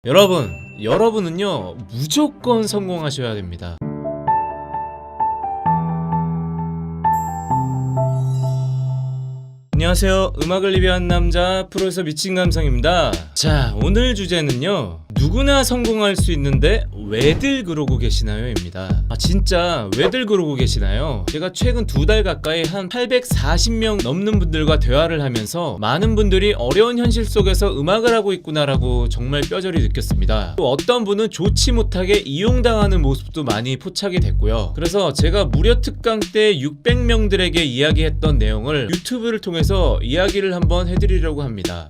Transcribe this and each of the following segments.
여러분은요 무조건 성공하셔야 됩니다. 안녕하세요. 음악을 리뷰한 남자 프로에서 미친 감성입니다. 자, 오늘 주제는요 누구나 성공할 수 있는데 왜들 그러고 계시나요? 입니다. 진짜 왜들 그러고 계시나요? 제가 최근 2달 가까이 한 840명 넘는 분들과 대화를 하면서 많은 분들이 어려운 현실 속에서 음악을 하고 있구나라고 정말 뼈저리 느꼈습니다. 또 어떤 분은 좋지 못하게 이용당하는 모습도 많이 포착이 됐고요. 그래서 제가 무료 특강 때 600명들에게 이야기했던 내용을 유튜브를 통해서 이야기를 한번 해드리려고 합니다.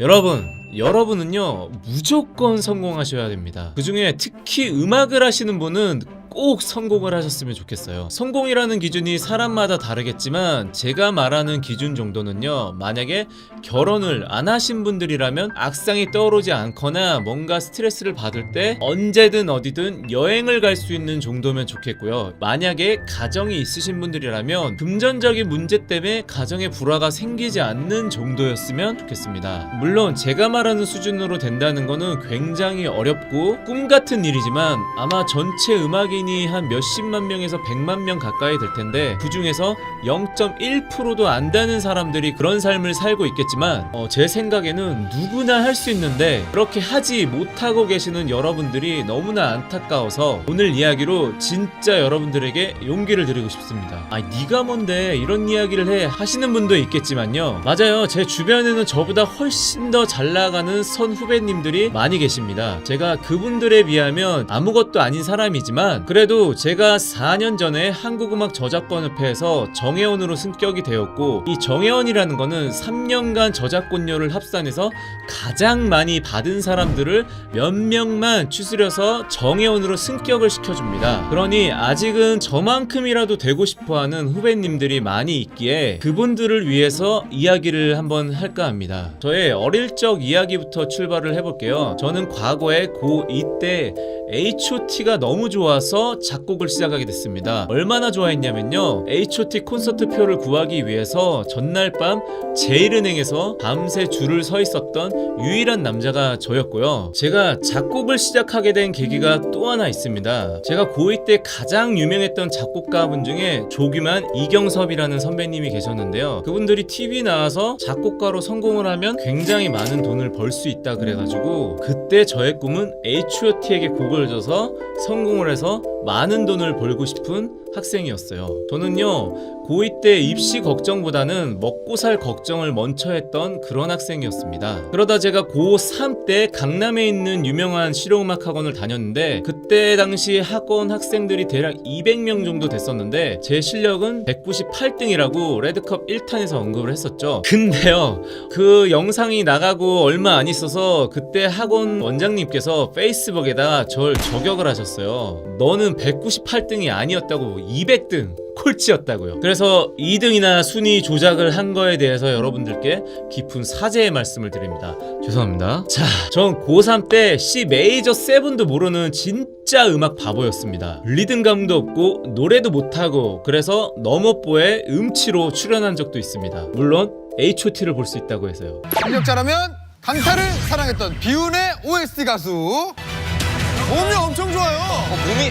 여러분은요 무조건 성공하셔야 됩니다. 그 중에 특히 음악을 하시는 분은 꼭 성공을 하셨으면 좋겠어요. 성공이라는 기준이 사람마다 다르겠지만 제가 말하는 기준 정도는요, 만약에 결혼을 안 하신 분들이라면 악상이 떠오르지 않거나 뭔가 스트레스를 받을 때 언제든 어디든 여행을 갈 수 있는 정도면 좋겠고요. 만약에 가정이 있으신 분들이라면 금전적인 문제 때문에 가정에 불화가 생기지 않는 정도였으면 좋겠습니다. 물론 제가 말하는 수준으로 된다는 거는 굉장히 어렵고 꿈같은 일이지만 아마 전체 음악인이 한 몇십만 명에서 100만 명 가까이 될 텐데 그 중에서 0.1%도 안다는 사람들이 그런 삶을 살고 있겠지만 제 생각에는 누구나 할 수 있는데 그렇게 하지 못하고 계시는 여러분들이 너무나 안타까워서 오늘 이야기로 진짜 여러분들에게 용기를 드리고 싶습니다. 네가 뭔데 이런 이야기를 해 하시는 분도 있겠지만요, 맞아요. 제 주변에는 저보다 훨씬 더 잘 나가는 선 후배님들이 많이 계십니다. 제가 그분들에 비하면 아무것도 아닌 사람이지만 그래도 제가 4년 전에 한국음악저작권협회에서 정회원으로 승격이 되었고, 이 정회원이라는 거는 3년간 저작권료를 합산해서 가장 많이 받은 사람들을 몇 명만 추스려서 정회원으로 승격을 시켜줍니다. 그러니 아직은 저만큼이라도 되고 싶어하는 후배님들이 많이 있기에 그분들을 위해서 이야기를 한번 할까 합니다. 저의 어릴 적 이야기부터 출발을 해볼게요. 저는 과거에 고2 때 H.O.T가 너무 좋아서 작곡을 시작하게 됐습니다. 얼마나 좋아했냐면요, H.O.T 콘서트 표를 구하기 위해서 전날 밤 제일은행에서 밤새 줄을 서 있었던 유일한 남자가 저였고요. 제가 작곡을 시작하게 된 계기가 또 하나 있습니다. 제가 고2 때 가장 유명했던 작곡가분 중에 조규만, 이경섭이라는 선배님이 계셨는데요. 그분들이 TV 나와서 작곡가로 성공을 하면 굉장히 많은 돈을 벌 수 있다 그래가지고 그때 저의 꿈은 H.O.T에게 곡을 줘서 성공을 해서 많은 돈을 벌고 싶은 학생이었어요. 저는요 고2 때 입시 걱정보다는 먹고 살 걱정을 먼저 했던 그런 학생이었습니다. 그러다 제가 고3 때 강남에 있는 유명한 실용음악 학원을 다녔는데 그때 당시 학원 학생들이 대략 200명 정도 됐었는데 제 실력은 198등이라고 레드컵 1탄에서 언급을 했었죠. 근데요 그 영상이 나가고 얼마 안 있어서 그때 학원 원장님께서 페이스북에다가 절 저격을 하셨어요. 너는 198등이 아니었다고 200등 꼴찌였다고요. 그래서 2등이나 순위 조작을 한 거에 대해서 여러분들께 깊은 사죄의 말씀을 드립니다. 죄송합니다. 자, 전 고3 때 C 메이저 7도 모르는 진짜 음악 바보였습니다. 리듬감도 없고 노래도 못하고 그래서 너머뽀에 음치로 출연한 적도 있습니다. 물론 H.O.T를 볼 수 있다고 해서요. 실력자라면 강타를 사랑했던 비운의 OST 가수. 몸이 엄청 좋아요. 몸이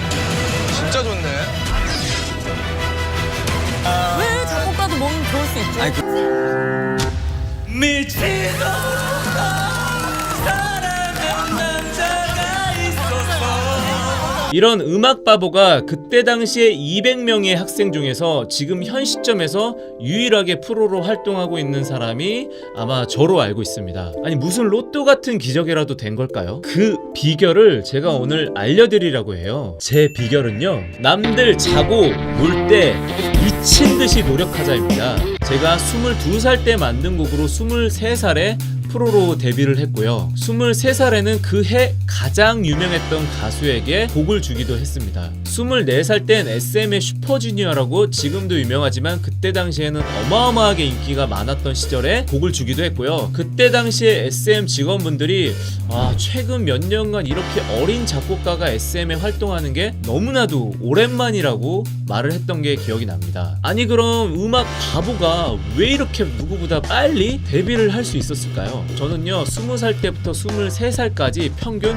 진짜 좋네. 왜 작곡가도 몸 좋을 수 있죠? 미치도록 사랑한 남자가 있었어. 이런 음악 바보가 그때 당시에 200명의 학생 중에서 지금 현 시점에서 유일하게 프로로 활동하고 있는 사람이 아마 저로 알고 있습니다. 아니 무슨 로또 같은 기적이라도 된 걸까요? 그 비결을 제가 오늘 알려드리려고 해요. 제 비결은요, 남들 자고 놀 때 미친 듯이 노력하자입니다. 제가 22살 때 만든 곡으로 23살에 프로로 데뷔를 했고요. 23살에는 그 해 가장 유명했던 가수에게 곡을 주기도 했습니다. 24살 땐 SM의 슈퍼주니어라고 지금도 유명하지만 그때 당시에는 어마어마하게 인기가 많았던 시절에 곡을 주기도 했고요. 그때 당시에 SM 직원분들이 최근 몇 년간 이렇게 어린 작곡가가 SM에 활동하는 게 너무나도 오랜만이라고 말을 했던 게 기억이 납니다. 아니 그럼 음악 바보가 왜 이렇게 누구보다 빨리 데뷔를 할 수 있었을까요? 있거든요. 저는요 20살 때부터 23살까지 평균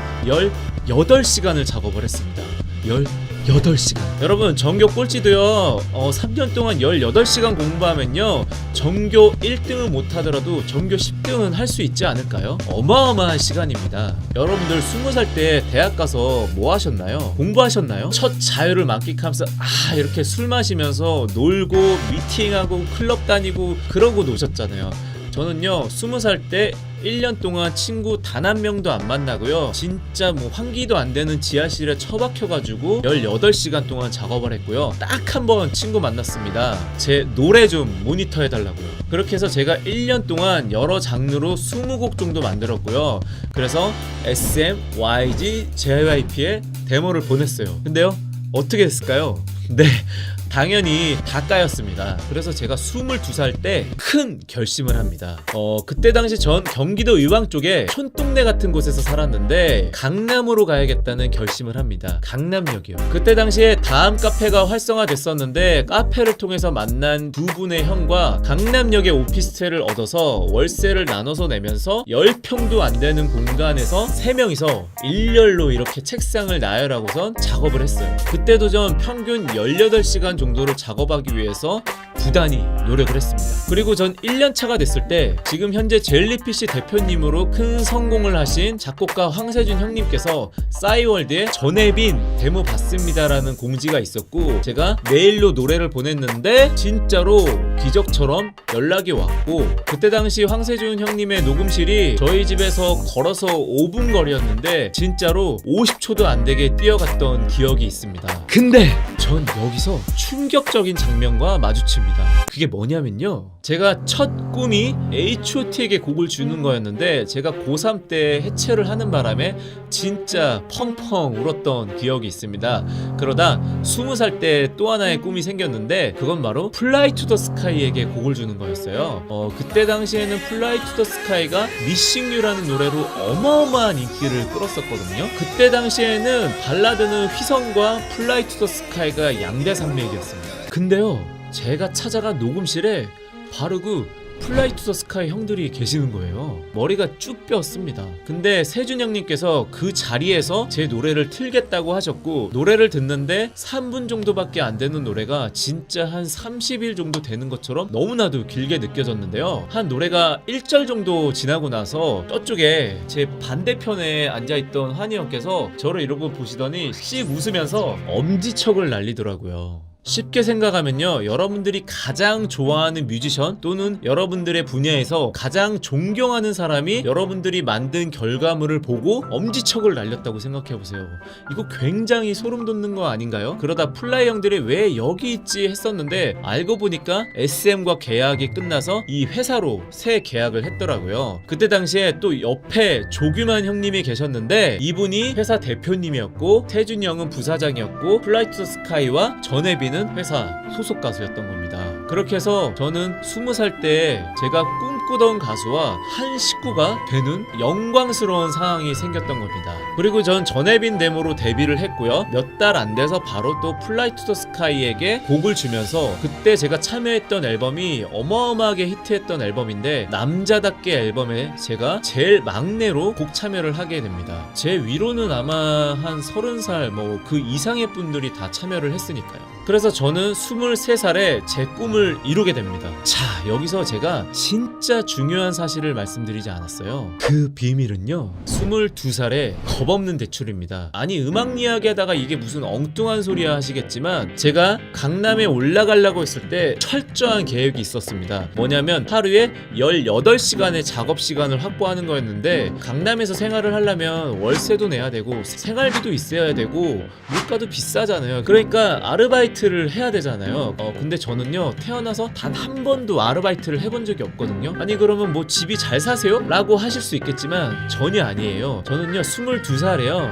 18시간을 작업을 했습니다. 18시간. 여러분 전교 꼴찌도요 3년 동안 18시간 공부하면요 전교 1등은 못하더라도 전교 10등은 할 수 있지 않을까요? 어마어마한 시간입니다. 여러분들 20살 때 대학 가서 뭐 하셨나요? 공부하셨나요? 첫 자유를 만끽하면서 이렇게 술 마시면서 놀고 미팅하고 클럽 다니고 그러고 노셨잖아요. 저는요 20살 때 1년 동안 친구 단 한 명도 안 만나고요 진짜 뭐 환기도 안 되는 지하실에 처박혀가지고 18시간 동안 작업을 했고요. 딱 한 번 친구 만났습니다. 제 노래 좀 모니터 해달라고요. 그렇게 해서 제가 1년 동안 여러 장르로 20곡 정도 만들었고요. 그래서 SM, YG, JYP에 데모를 보냈어요. 근데요 어떻게 됐을까요? 네, 당연히 다 까였습니다. 그래서 제가 22살 때 큰 결심을 합니다. 그때 당시 전 경기도 의왕 쪽에 촌동네 같은 곳에서 살았는데 강남으로 가야겠다는 결심을 합니다. 강남역이요. 그때 당시에 다음 카페가 활성화됐었는데 카페를 통해서 만난 두 분의 형과 강남역에 오피스텔을 얻어서 월세를 나눠서 내면서 10평도 안 되는 공간에서 3명이서 일렬로 이렇게 책상을 나열하고선 작업을 했어요. 그때도 전 평균 18시간 정도를 작업하기 위해서 부단히 노력을 했습니다. 그리고 전 1년차가 됐을 때 지금 현재 젤리피쉬 대표님으로 큰 성공을 하신 작곡가 황세준 형님께서 싸이월드에 전혜빈 데모 받습니다라는 공지가 있었고 제가 메일로 노래를 보냈는데 진짜로 기적처럼 연락이 왔고 그때 당시 황세준 형님의 녹음실이 저희 집에서 걸어서 5분 거리였는데 진짜로 50초도 안 되게 뛰어갔던 기억이 있습니다. 근데 전 여기서 충격적인 장면과 마주칩니다. 그게 뭐냐면요 제가 첫 꿈이 H.O.T에게 곡을 주는 거였는데 제가 고3 때 해체를 하는 바람에 진짜 펑펑 울었던 기억이 있습니다. 그러다 20살 때 또 하나의 꿈이 생겼는데 그건 바로 플라이 투 더 스카이에게 곡을 주는 거였어요. 그때 당시에는 플라이 투 더 스카이가 미싱 유라는 노래로 어마어마한 인기를 끌었었거든요. 그때 당시에는 발라드는 휘성과 플라이 투 더 스카이가 양대 산맥이었습니다. 근데요 제가 찾아간 녹음실에 바로 그 플라이 투 더 스카이 형들이 계시는 거예요. 머리가 쭉 뼈었습니다. 근데 세준 형님께서 그 자리에서 제 노래를 틀겠다고 하셨고 노래를 듣는데 3분 정도밖에 안 되는 노래가 진짜 한 30일 정도 되는 것처럼 너무나도 길게 느껴졌는데요. 한 노래가 1절 정도 지나고 나서 저쪽에 제 반대편에 앉아있던 환희 형께서 저를 이러고 보시더니 씩 웃으면서 엄지척을 날리더라고요. 쉽게 생각하면요 여러분들이 가장 좋아하는 뮤지션 또는 여러분들의 분야에서 가장 존경하는 사람이 여러분들이 만든 결과물을 보고 엄지척을 날렸다고 생각해보세요. 이거 굉장히 소름 돋는 거 아닌가요? 그러다 플라이 형들이 왜 여기 있지 했었는데 알고 보니까 SM과 계약이 끝나서 이 회사로 새 계약을 했더라고요. 그때 당시에 또 옆에 조규만 형님이 계셨는데 이분이 회사 대표님이었고 태준이 형은 부사장이었고 플라이 투 더 스카이와 전혜빈 회사 소속 가수였던 겁니다. 그렇게 해서 저는 20살 때 제가 꿈꾸던 가수와 한 식구가 되는 영광스러운 상황이 생겼던 겁니다. 그리고 전 전혜빈 데모로 데뷔를 했고요. 몇 달 안 돼서 바로 또 플라이 투 더 스카이에게 곡을 주면서 그때 제가 참여했던 앨범이 어마어마하게 히트했던 앨범인데 남자답게 앨범에 제가 제일 막내로 곡 참여를 하게 됩니다. 제 위로는 아마 한 30살 뭐 그 이상의 분들이 다 참여를 했으니까요. 그래서 저는 23살에 제 꿈을 이루게 됩니다. 자, 여기서 제가 진짜 중요한 사실을 말씀드리지 않았어요. 그 비밀은요 22살에 겁없는 대출입니다. 아니 음악 이야기 하다가 이게 무슨 엉뚱한 소리야 하시겠지만 제가 강남에 올라가려고 했을 때 철저한 계획이 있었습니다. 뭐냐면 하루에 18시간의 작업 시간을 확보하는 거였는데 강남에서 생활을 하려면 월세도 내야 되고 생활비도 있어야 되고 물가도 비싸잖아요. 그러니까 아르바이트를 해야 되잖아요. 근데 저는요 태어나서 단 한 번도 아르바이트를 해본 적이 없거든요. 아니 그러면 뭐 집이 잘 사세요? 라고 하실 수 있겠지만 전혀 아니에요. 저는요 22살에요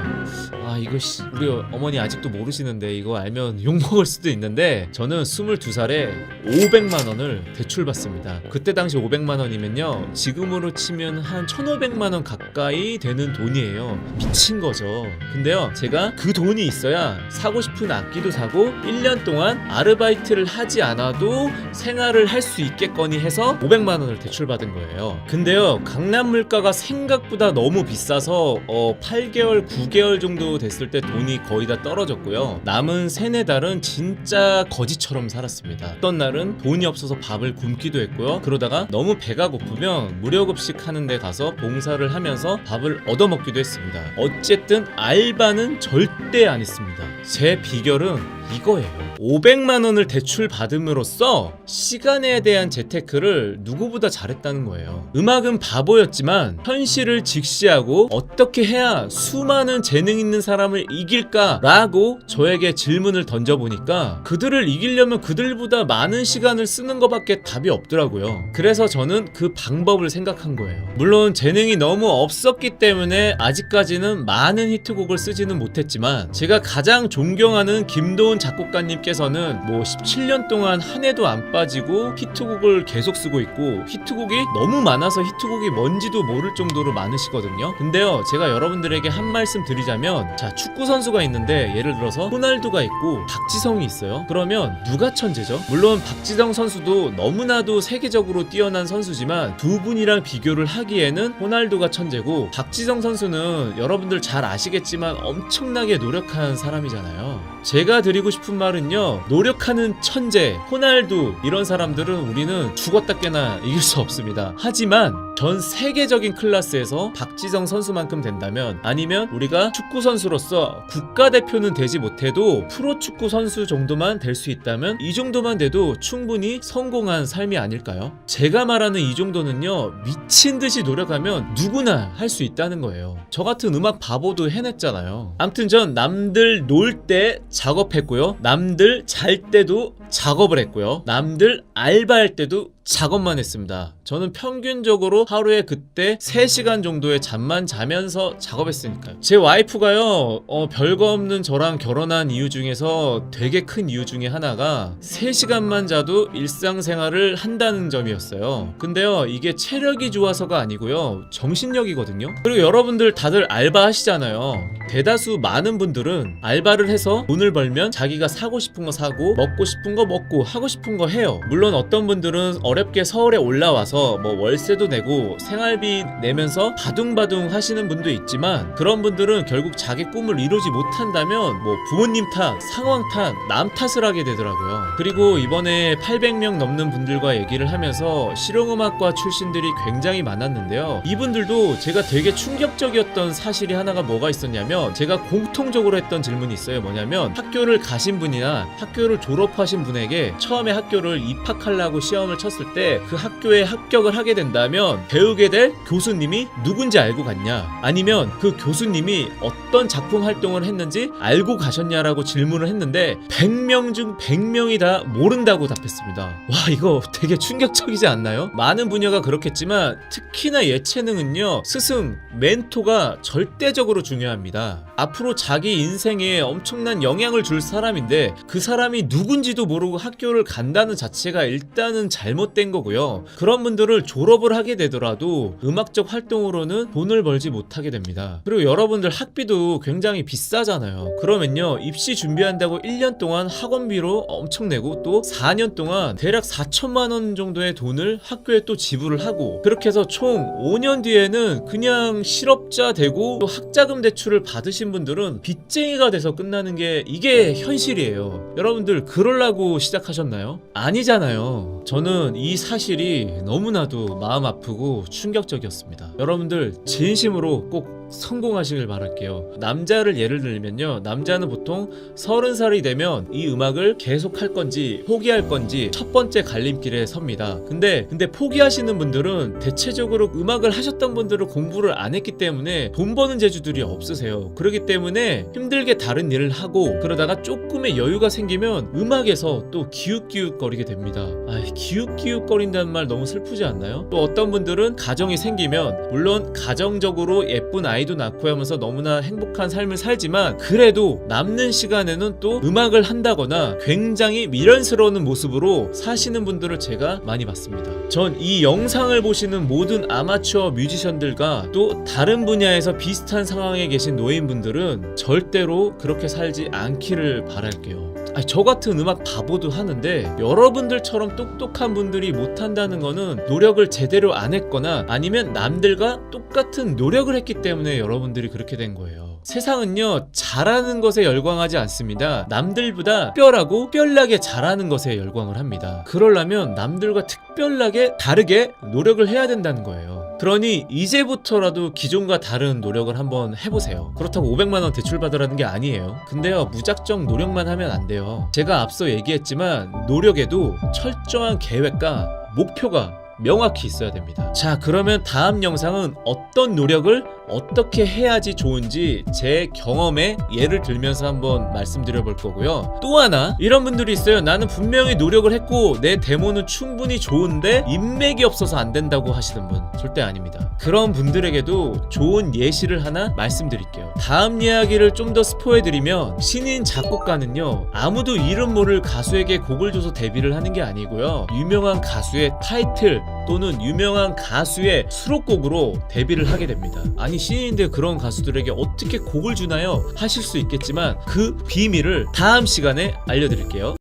이거 우리 어머니 아직도 모르시는데 이거 알면 욕먹을 수도 있는데 저는 22살에 500만 원을 대출받습니다. 그때 당시 500만 원이면요 지금으로 치면 한 1,500만 원 가까이 되는 돈이에요. 미친 거죠. 근데요 제가 그 돈이 있어야 사고 싶은 악기도 사고 1년 동안 아르바이트를 하지 않아도 생활을 할 수 있겠거니 해서 500만 원을 대출받은 거예요. 근데요 강남 물가가 생각보다 너무 비싸서 8개월 9개월 정도 됐을 때 돈이 거의 다 떨어졌고요. 남은 3-4달은 진짜 거지처럼 살았습니다. 어떤 날은 돈이 없어서 밥을 굶기도 했고요. 그러다가 너무 배가 고프면 무료급식 하는 데 가서 봉사를 하면서 밥을 얻어먹기도 했습니다. 어쨌든 알바는 절대 안 했습니다. 제 비결은 이거예요. 500만 원을 대출 받음으로써 시간에 대한 재테크를 누구보다 잘했다는 거예요. 음악은 바보였지만 현실을 직시하고 어떻게 해야 수많은 재능 있는 사람을 이길까라고 저에게 질문을 던져보니까 그들을 이기려면 그들보다 많은 시간을 쓰는 것밖에 답이 없더라고요. 그래서 저는 그 방법을 생각한 거예요. 물론 재능이 너무 없었기 때문에 아직까지는 많은 히트곡을 쓰지는 못했지만 제가 가장 존경하는 김도훈 작곡가님께서는 뭐 17년 동안 한 해도 안 빠지고 히트곡을 계속 쓰고 있고 히트곡이 너무 많아서 히트곡이 뭔지도 모를 정도로 많으시거든요. 근데요 제가 여러분들에게 한 말씀 드리자면 자 축구 선수가 있는데 예를 들어서 호날두가 있고 박지성이 있어요. 그러면 누가 천재죠? 물론 박지성 선수도 너무나도 세계적으로 뛰어난 선수지만 두 분이랑 비교를 하기에는 호날두가 천재고 박지성 선수는 여러분들 잘 아시겠지만 엄청나게 노력한 사람이잖아요. 제가 드리고 싶은 말은요 노력하는 천재 호날두 이런 사람들은 우리는 죽었다 깨나 이길 수 없습니다. 하지만 전 세계적인 클래스에서 박지성 선수만큼 된다면 아니면 우리가 축구 선수로서 국가대표는 되지 못해도 프로축구 선수 정도만 될 수 있다면 이 정도만 돼도 충분히 성공한 삶이 아닐까요? 제가 말하는 이 정도는요 미친 듯이 노력하면 누구나 할 수 있다는 거예요. 저 같은 음악 바보도 해냈잖아요. 암튼 전 남들 놀 때 작업했고요. 남들 잘 때도 작업을 했고요. 남들 알바할 때도 작업만 했습니다. 저는 평균적으로 하루에 그때 3시간 정도의 잠만 자면서 작업했으니까요. 제 와이프가요 별거 없는 저랑 결혼한 이유 중에서 되게 큰 이유 중에 하나가 3시간만 자도 일상생활을 한다는 점이었어요. 근데요 이게 체력이 좋아서가 아니고요 정신력이거든요. 그리고 여러분들 다들 알바 하시잖아요. 대다수 많은 분들은 알바를 해서 돈을 벌면 자기가 사고 싶은 거 사고 먹고 싶은 거 먹고 하고 싶은 거 해요. 물론 어떤 분들은 어렵게 서울에 올라와서 뭐 월세도 내고 생활비 내면서 바둥바둥 하시는 분도 있지만 그런 분들은 결국 자기 꿈을 이루지 못한다면 뭐 부모님 탓, 상황 탓, 남 탓을 하게 되더라고요. 그리고 이번에 800명 넘는 분들과 얘기를 하면서 실용음악과 출신들이 굉장히 많았는데요. 이분들도 제가 되게 충격적이었던 사실이 하나가 뭐가 있었냐면 제가 공통적으로 했던 질문이 있어요. 뭐냐면 학교를 가신 분이나 학교를 졸업하신 분에게 처음에 학교를 입학하려고 시험을 쳤을 때 그 학교에 합격을 하게 된다면 배우게 될 교수님이 누군지 알고 갔냐 아니면 그 교수님이 어떤 작품 활동을 했는지 알고 가셨냐라고 질문을 했는데 100명 중 100명이 다 모른다고 답했습니다. 와 이거 되게 충격적이지 않나요? 많은 분야가 그렇겠지만 특히나 예체능은요 스승, 멘토가 절대적으로 중요합니다. 앞으로 자기 인생에 엄청난 영향을 줄 사람인데 그 사람이 누군지도 모르고 학교를 간다는 자체가 일단은 잘못된 거고요. 그런 분들을 졸업을 하게 되더라도 음악적 활동으로는 돈을 벌지 못하게 됩니다. 그리고 여러분들 학비도 굉장히 비싸잖아요. 그러면요 입시 준비한다고 1년 동안 학원비로 엄청 내고 또 4년 동안 대략 4천만 원 정도의 돈을 학교에 또 지불을 하고 그렇게 해서 총 5년 뒤에는 그냥 실업자 되고 또 학자금 대출을 받으신 분들은 빚쟁이가 돼서 끝나는 게 이게 현실이에요. 여러분들 그러려고 시작하셨나요? 아니잖아요. 저는 이 사실이 너무나도 마음 아프고 충격적이었습니다. 여러분들 진심으로 꼭 성공하시길 바랄게요. 남자를 예를 들면요 남자는 보통 30살이 되면 이 음악을 계속 할 건지 포기할 건지 첫 번째 갈림길에 섭니다. 근데 포기하시는 분들은 대체적으로 음악을 하셨던 분들은 공부를 안 했기 때문에 돈 버는 재주들이 없으세요. 그렇기 때문에 힘들게 다른 일을 하고 그러다가 조금의 여유가 생기면 음악에서 또 기웃기웃거리게 됩니다. 기웃기웃거린다는 말 너무 슬프지 않나요? 또 어떤 분들은 가정이 생기면 물론 가정적으로 예쁜 아이 아이도 낳고 하면서 너무나 행복한 삶을 살지만 그래도 남는 시간에는 또 음악을 한다거나 굉장히 미련스러운 모습으로 사시는 분들을 제가 많이 봤습니다. 전 이 영상을 보시는 모든 아마추어 뮤지션들과 또 다른 분야에서 비슷한 상황에 계신 노인분들은 절대로 그렇게 살지 않기를 바랄게요. 저 같은 음악 바보도 하는데 여러분들처럼 똑똑한 분들이 못한다는 거는 노력을 제대로 안 했거나 아니면 남들과 똑같은 노력을 했기 때문에 여러분들이 그렇게 된 거예요. 세상은요, 잘하는 것에 열광하지 않습니다. 남들보다 특별하고 특별하게 잘하는 것에 열광을 합니다. 그러려면 남들과 특별하게 다르게 노력을 해야 된다는 거예요. 그러니 이제부터라도 기존과 다른 노력을 한번 해보세요. 그렇다고 500만원 대출 받으라는 게 아니에요. 근데요, 무작정 노력만 하면 안 돼요. 제가 앞서 얘기했지만 노력에도 철저한 계획과 목표가 명확히 있어야 됩니다. 자, 그러면 다음 영상은 어떤 노력을 어떻게 해야지 좋은지 제 경험에 예를 들면서 한번 말씀드려 볼 거고요. 또 하나, 이런 분들이 있어요. 나는 분명히 노력을 했고 내 데모는 충분히 좋은데 인맥이 없어서 안 된다고 하시는 분 절대 아닙니다. 그런 분들에게도 좋은 예시를 하나 말씀드릴게요. 다음 이야기를 좀 더 스포해드리면 신인 작곡가는요, 아무도 이름 모를 가수에게 곡을 줘서 데뷔를 하는 게 아니고요, 유명한 가수의 타이틀 또는 유명한 가수의 수록곡으로 데뷔를 하게 됩니다. 아니, 신인인데 그런 가수들에게 어떻게 곡을 주나요? 하실 수 있겠지만 그 비밀을 다음 시간에 알려드릴게요.